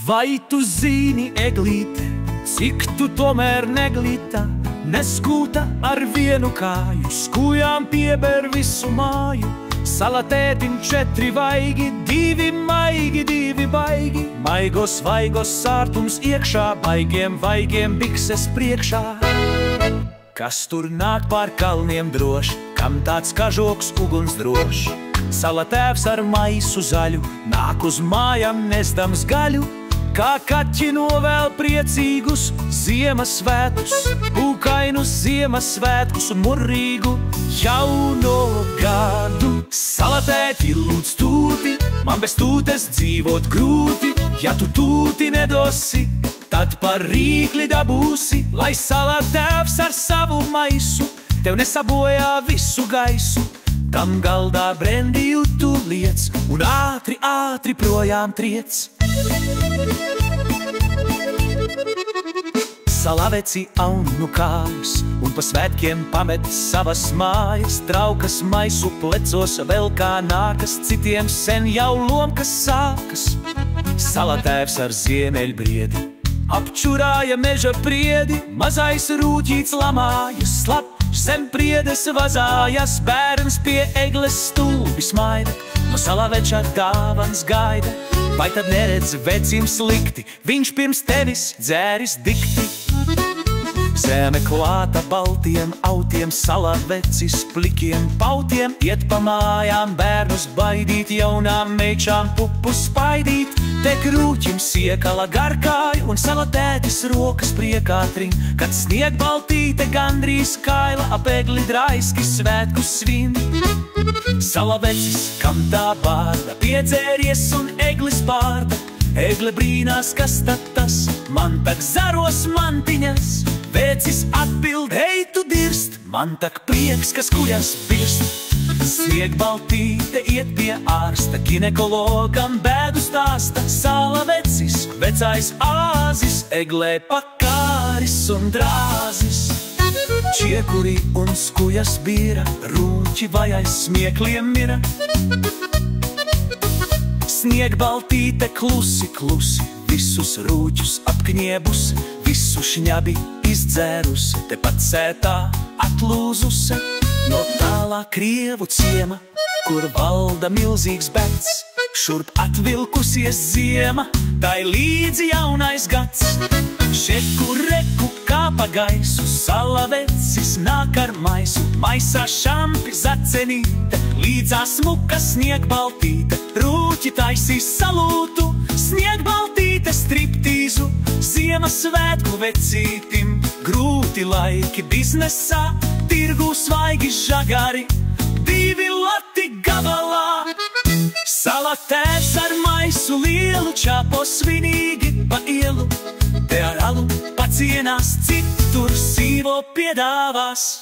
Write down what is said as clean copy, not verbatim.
Vai tu zini, eglīte, cik tu tomēr neglīta, neskūta ar vienu kāju, skujām pieber visu māju. Salatētim 4 vaigi, 2 maigi, 2 baigi, maigos vaigos sārtums iekšā, baigiem vaigiem bikses priekšā. Kas tur nāk pār kalniem droši, kam tāds kažoks uguns droši. Salatēvs ar maisu zaļu, nāk uz mājām nesdams gaļu, kā kaķi novēl priecīgus Ziemassvētkus, pūkainus Ziemassvētkus un murrīgu jauno gadu. Salatēti lūdz tūti, man bez tūtes dzīvot grūti, ja tu tūti nedosi, tad par rīkli dabūsi, lai salatēvs ar savu maisu tev nesabojā visu gaisu. Tam galdā brendiju tu liec un ātri, ātri projām triec. Salaveci aunu kājas un pa svētkiem pamet savas mājas, traukas maisu plecos vēl kā nākas, citiem sen jau lomkas sākas. Salatēvs ar ziemeļbriedi apčurāja meža priedi, mazais rūķīts lamājas slap, zem priedes vazājas, bērns pie egles stulbi smaida, no salaveča dāvans gaida. Vai tad neredz vecim slikti, viņš pirms tevis dzēris dikti? Zeme klāta baltiem autiem, salavecis plikiem pautiem, iet pa mājām bērnus baidīt, jaunām meičām pupu spaidīt. Te krūķim siekala garkāju un salatētis rokas priekā trin, kad sniegbaltīte gandrīz kaila ap egli draiski svētku svin. Salavecis, kam tā bārda, piedzēries un eglis pārda, egle brīnās, kas tad tas, man tak zaros mantiņas. Vēcis atbild, ej tu dirst, man tak prieks, kas kuļas birst. Sniegbaltīte iet pie ārsta, ginekologam bēdu stāsta. Salavecis, vecais āzis, eglē pakāris un drāzis. Čiekuri un skujas bīra, rūķi vajais smiekliem mira. Sniegbaltīte klusi, klusi, visus rūķus apkniebusi, visu šņabi izdzērusi, tepat sētā atlūzusi. No tālā krievu ciema, kur valda milzīgs bets, šurp atvilkusies ziema, tai līdzi jaunais gads. Šeku reku kā pa gaisu, salavecis nāk ar maisu, maisā šampi zacenīte, līdzā smuka sniegbaltīte, rūķi taisīs salūtu, sniegbaltīte striptīzu, Ziemassvētku vecītim. Grūti laiki biznesā, tirgū svaigi žagari, 2 lati gabalā. Salatēvs ar maisu lielu čāpo svinīgi pa ielu, te ar alu pacienās, citur sīvo piedāvās.